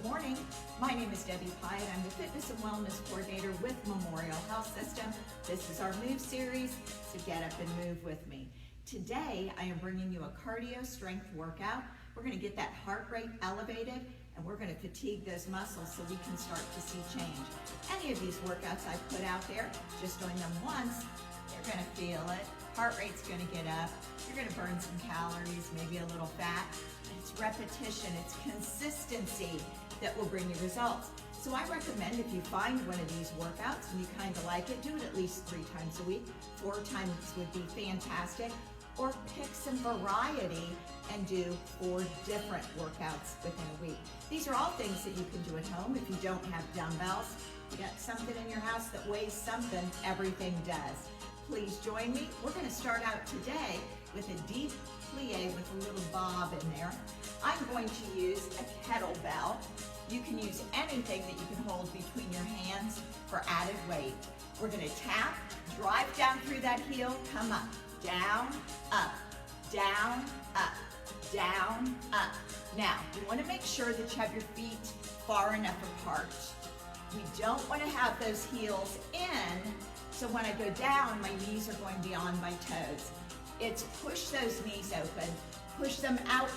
morning. My name is Debbie Pye and I'm the Fitness and Wellness Coordinator with Memorial Health System. This is our Move series, so get up and move with me. Today, I am bringing you a cardio strength workout. We're going to get that heart rate elevated and we're going to fatigue those muscles so we can start to see change. Any of these workouts I put out there, just doing them once, you're going to feel it. Heart rate's going to get up. You're going to burn some calories, maybe a little fat. It's repetition, it's consistency that will bring you results. So I recommend if you find one of these workouts and you kind of like it, do it at least 3 times a week. 4 times would be fantastic. Or pick some variety and do 4 different workouts within a week. These are all things that you can do at home. If you don't have dumbbells, you got something in your house that weighs something, everything does. Please join me. We're going to start out today with a deep plie with a little bob in there. I'm going to use a kettlebell. You can use anything that you can hold between your hands for added weight. We're going to tap, drive down through that heel, come up, down, up, down, up, down, up. Now, you want to make sure that you have your feet far enough apart. We don't want to have those heels in, so when I go down, my knees are going beyond my toes. It's push those knees open, push them out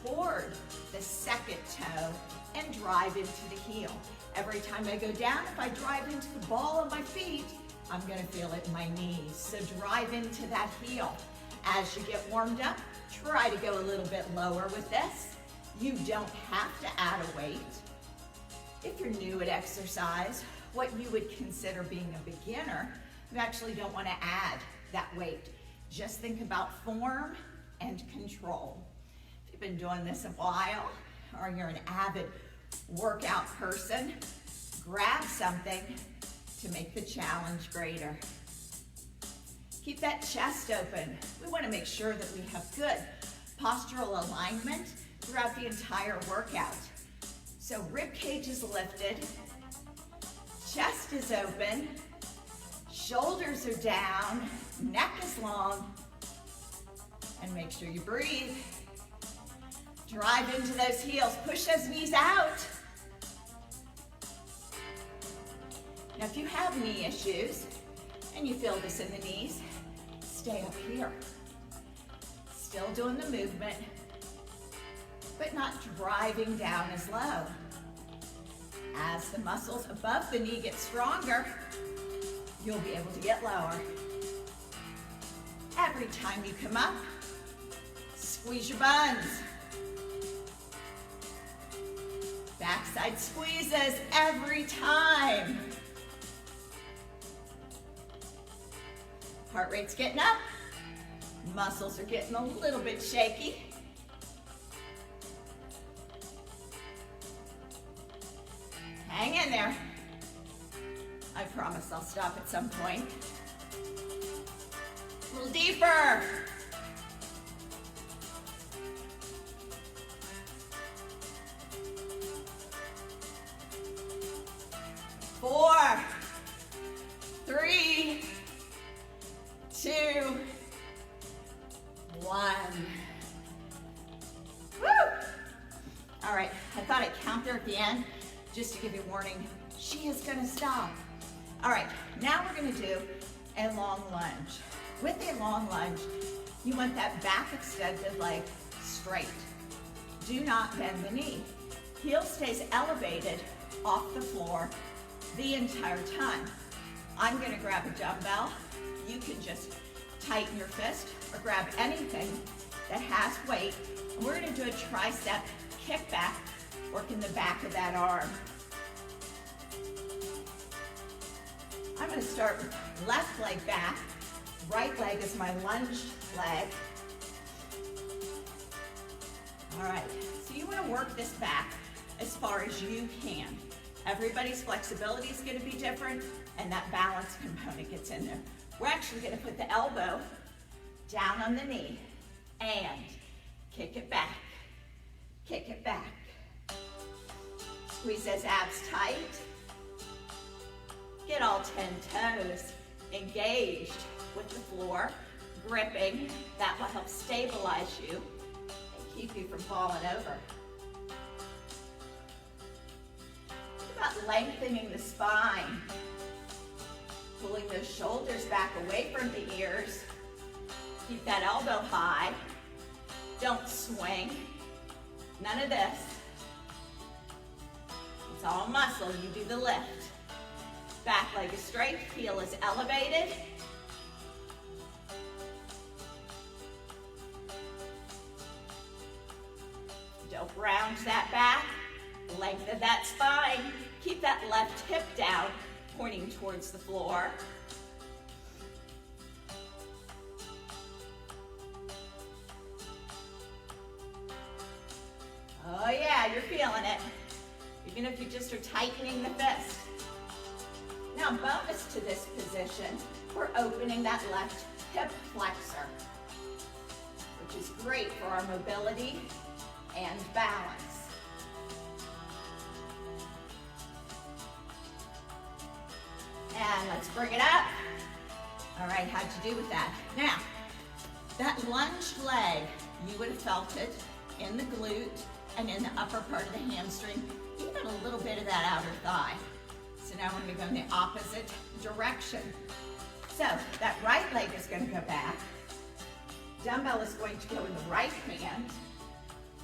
toward the second toe, and drive into the heel. Every time I go down, if I drive into the ball of my feet, I'm gonna feel it in my knees. So drive into that heel. As you get warmed up, try to go a little bit lower with this. You don't have to add a weight. If you're new at exercise, what you would consider being a beginner, you actually don't want to add that weight. Just think about form and control. If you've been doing this a while, or you're an avid workout person, grab something to make the challenge greater. Keep that chest open. We want to make sure that we have good postural alignment throughout the entire workout. So rib cage is lifted, chest is open, shoulders are down, neck is long, and make sure you breathe. Drive into those heels, push those knees out. Now if you have knee issues and you feel this in the knees, stay up here. Still doing the movement, but not driving down as low. As the muscles above the knee get stronger, you'll be able to get lower. Every time you come up, squeeze your buns. Backside squeezes every time. Heart rate's getting up. Muscles are getting a little bit shaky. Hang in there. I promise I'll stop at some point. A little deeper. Four, 3, 2, 1. Woo! All right, I thought I'd count there at the end just to give you a warning. She is gonna stop. All right, now we're gonna do a long lunge. With a long lunge, you want that back extended leg straight. Do not bend the knee. Heel stays elevated off the floor the entire time. I'm gonna grab a dumbbell. You can just tighten your fist or grab anything that has weight. And we're gonna do a tricep kickback, working the back of that arm. I'm gonna start with left leg back, right leg is my lunge leg. All right, so you wanna work this back as far as you can. Everybody's flexibility is gonna be different, and that balance component gets in there. We're actually gonna put the elbow down on the knee and kick it back, kick it back. Squeeze those abs tight. Get all 10 toes engaged with the floor, gripping. That will help stabilize you and keep you from falling over. about lengthening the spine. Pulling those shoulders back away from the ears. Keep that elbow high. Don't swing. None of this. It's all muscle. You do the lift. Back leg is straight, heel is elevated. Don't round that back. Lengthen that spine. Keep that left hip down, pointing towards the floor. Oh yeah, you're feeling it. Even if you just are tightening the fist. Now bonus to this position, we're opening that left hip flexor, which is great for our mobility and balance. And let's bring it up. All right, how'd you do with that? Now, that lunged leg, you would have felt it in the glute and in the upper part of the hamstring, even a little bit of that outer thigh. So now we're gonna go in the opposite direction. So that right leg is gonna go back. Dumbbell is going to go in the right hand.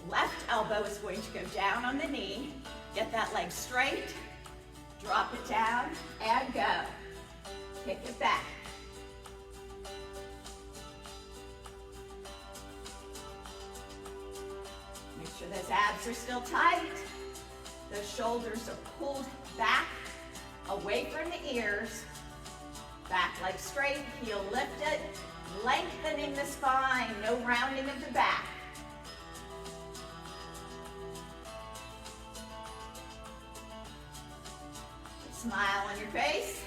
Left elbow is going to go down on the knee. Get that leg straight. Drop it down and go. Kick it back. Make sure those abs are still tight. Those shoulders are pulled back, away from the ears. Back leg straight, heel lifted, lengthening the spine, no rounding of the back. Smile on your face.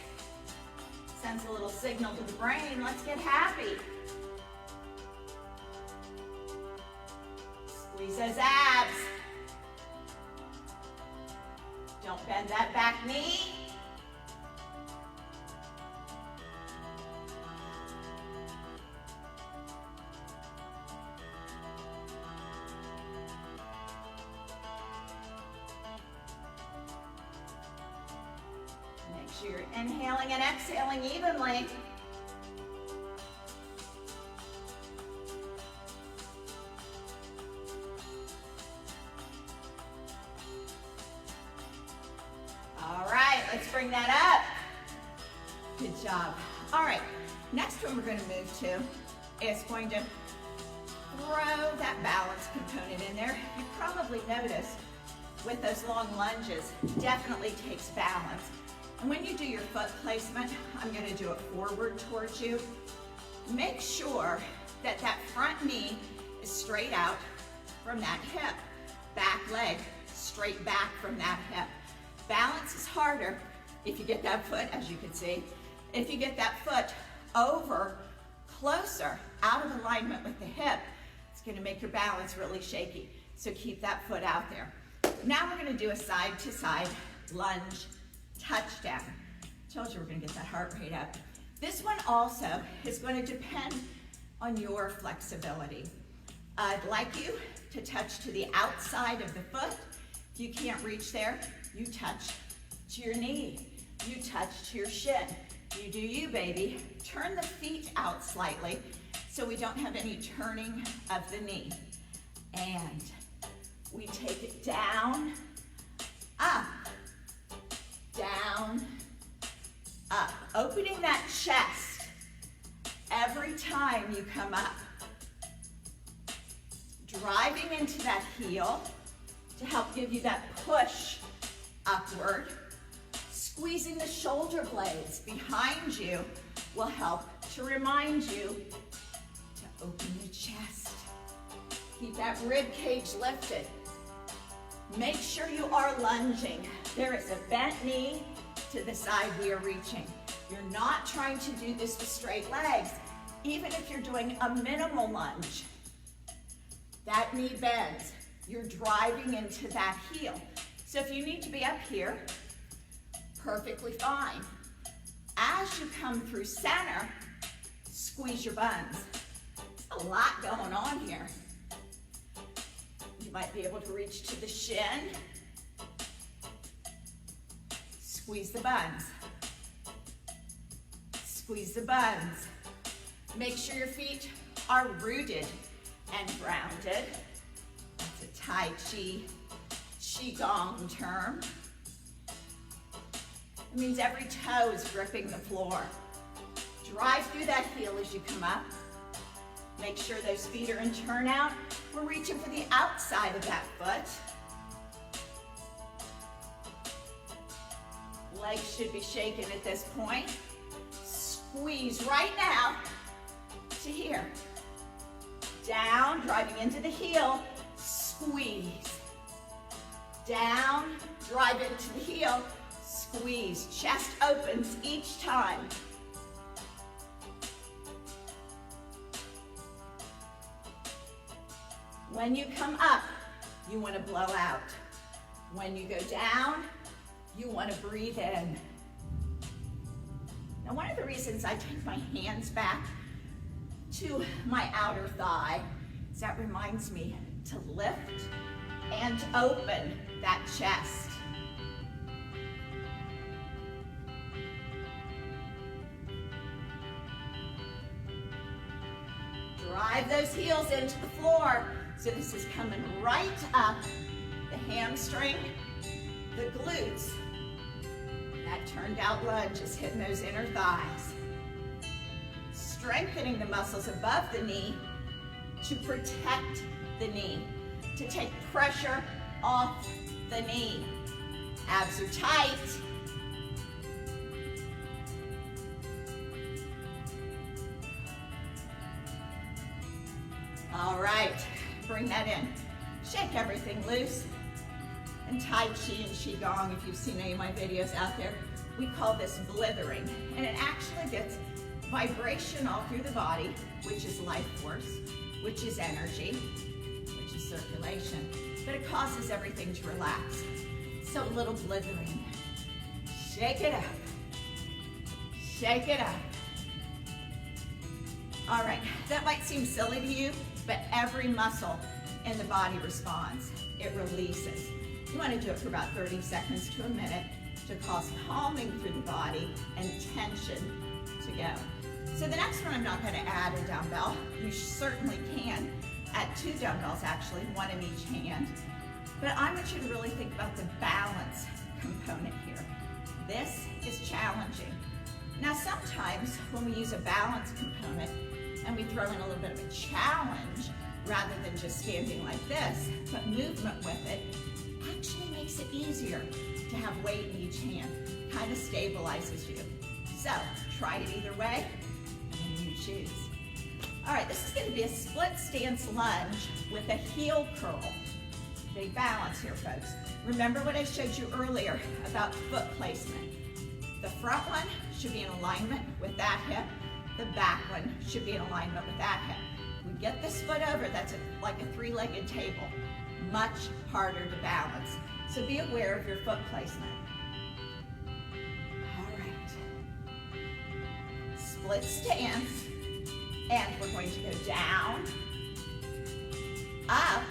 Sends a little signal to the brain, let's get happy. Squeeze those abs. Don't bend that back knee. Make sure you're inhaling and exhaling evenly. All right, let's bring that up. Good job. All right, next one we're going to move to is going to throw that balance component in there. You probably noticed with those long lunges, definitely takes balance. And when you do your foot placement, I'm going to do it forward towards you. Make sure that that front knee is straight out from that hip. Back leg straight back from that hip. Balance is harder if you get that foot, as you can see, if you get that foot over, closer, out of alignment with the hip, it's going to make your balance really shaky. So keep that foot out there. Now we're going to do a side-to-side lunge touchdown. Told you we're going to get that heart rate up. This one also is going to depend on your flexibility. I'd like you to touch to the outside of the foot. If you can't reach there, you touch to your knee. You touch to your shin. You do you, baby. Turn the feet out slightly so we don't have any turning of the knee. And we take it down, up, down, up. Opening that chest every time you come up. Driving into that heel to help give you that push upward. Squeezing the shoulder blades behind you will help to remind you to open the chest. Keep that rib cage lifted. Make sure you are lunging. There is a bent knee to the side we are reaching. You're not trying to do this with straight legs. Even if you're doing a minimal lunge, that knee bends. You're driving into that heel. So if you need to be up here, perfectly fine. As you come through center, squeeze your buns. There's a lot going on here. You might be able to reach to the shin. Squeeze the buns. Squeeze the buns. Make sure your feet are rooted and grounded. That's a Tai Chi, Qigong term. It means every toe is gripping the floor. Drive through that heel as you come up. Make sure those feet are in turnout. We're reaching for the outside of that foot. Legs should be shaking at this point. Squeeze right now to here. Down, driving into the heel, squeeze. Down, drive into the heel, squeeze. Chest opens each time. When you come up, you want to blow out. When you go down, you want to breathe in. Now, one of the reasons I take my hands back to my outer thigh is that reminds me to lift and open that chest. Drive those heels into the floor. So this is coming right up, the hamstring, the glutes. That turned out lunge is hitting those inner thighs. Strengthening the muscles above the knee to protect the knee, to take pressure off the knee. Abs are tight. All right, bring that in. Shake everything loose. And Tai Chi and Qigong, if you've seen any of my videos out there, we call this blithering. And it actually gets vibration all through the body, which is life force, which is energy, which is circulation. But it causes everything to relax. So a little blithering. Shake it up. Shake it up. All right, that might seem silly to you, but every muscle in the body responds. It releases. You want to do it for about 30 seconds to a minute to cause calming through the body and tension to go. So the next one, I'm not going to add a dumbbell. You certainly can add 2 dumbbells, actually, 1 in each hand. But I want you to really think about the balance component here. This is challenging. Now, sometimes when we use a balance component and we throw in a little bit of a challenge, rather than just standing like this, but movement with it, actually makes it easier to have weight in each hand. Kind of stabilizes you. So, try it either way, and you choose. All right, this is going to be a split stance lunge with a heel curl. Big balance here, folks. Remember what I showed you earlier about foot placement. The front one should be in alignment with that hip. The back one should be in alignment with that hip. We get this foot over, that's like a 3-legged table. Much harder to balance. So be aware of your foot placement. All right. Split stance. And we're going to go down, up,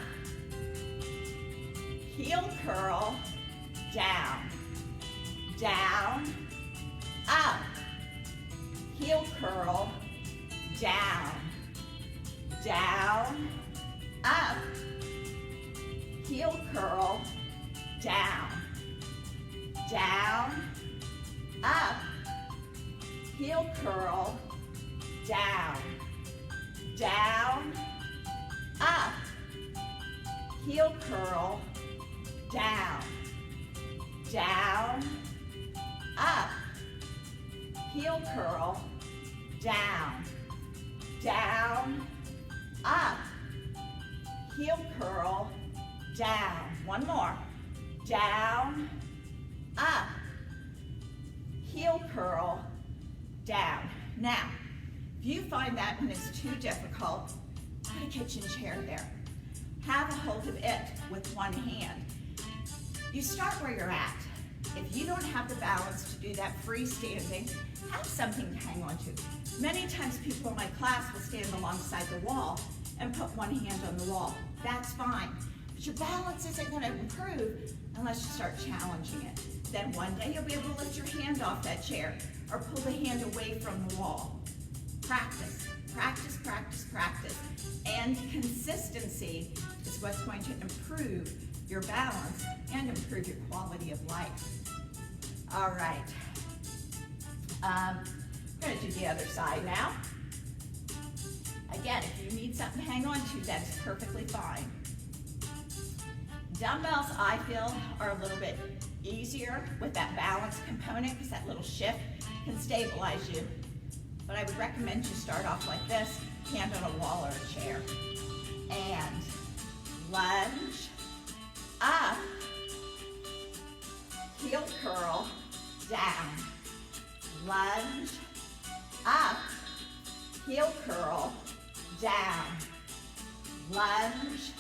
heel curl, down, down, up, heel curl, down, down, up, heel curl, down, down, up, heel curl, down, down, up, heel curl, down, down, up, heel curl, down, down, up, heel curl, down. One more. Down, up, heel curl, down. Now, if you find that one is too difficult, put a kitchen chair there. Have a hold of it with one hand. You start where you're at. If you don't have the balance to do that freestanding, have something to hang on to. Many times people in my class will stand alongside the wall and put one hand on the wall. That's fine. But your balance isn't going to improve unless you start challenging it. Then one day you'll be able to lift your hand off that chair or pull the hand away from the wall. Practice, practice, practice, practice. And consistency is what's going to improve your balance and improve your quality of life. All right. I'm going to do the other side now. Again, if you need something to hang on to, that is perfectly fine. Dumbbells, I feel, are a little bit easier with that balance component because that little shift can stabilize you. But I would recommend you start off like this, hand on a wall or a chair. And lunge, up, heel curl, down. Lunge, up, heel curl, down. Lunge,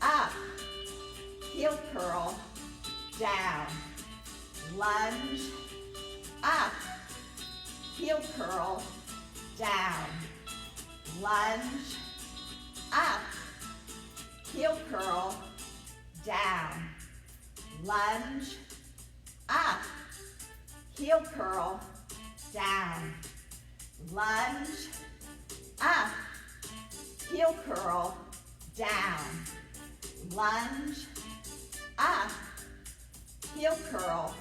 up, heel curl, down. Lunge, up, heel curl, down. Lunge, up, heel curl, down. Lunge, up, heel curl, down. Lunge, up, heel curl, down. Lunge, up, heel curl,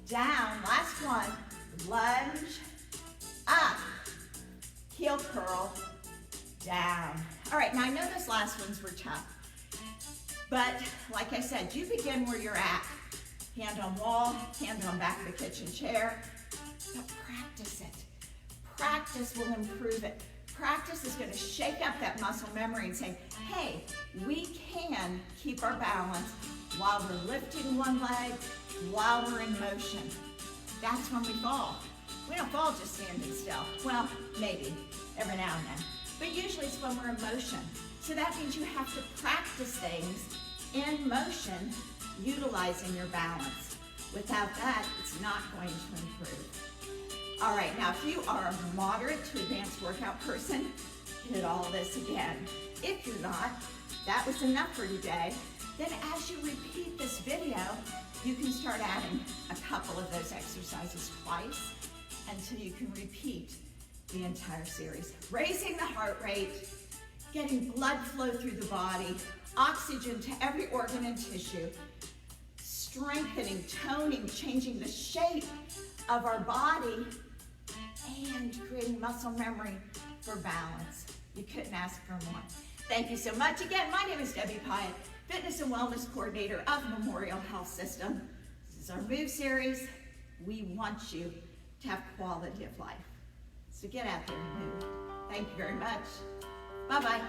down. Last one. Lunge, up, heel curl, down. All right, now I know those last ones were tough, but like I said, you begin where you're at. Hand on wall, hand on back of the kitchen chair, but practice it. Practice will improve it. Practice is going to shake up that muscle memory and say, hey, we can keep our balance while we're lifting one leg, while we're in motion. That's when we fall. We don't fall just standing still. Well, maybe every now and then, but usually it's when we're in motion. So that means you have to practice things in motion, utilizing your balance. Without that, it's not going to improve. All right, now if you are a moderate to advanced workout person, hit all this again. If you're not, that was enough for today. Then as you repeat this video, you can start adding a couple of those exercises twice until you can repeat the entire series. Raising the heart rate, getting blood flow through the body, oxygen to every organ and tissue, strengthening, toning, changing the shape of our body, and creating muscle memory for balance. You couldn't ask for more. Thank you so much. Again, my name is Debbie Pyatt, Fitness and Wellness Coordinator of Memorial Health System. This is our Move series. We want you to have quality of life. So get out there and move. Thank you very much. Bye-bye.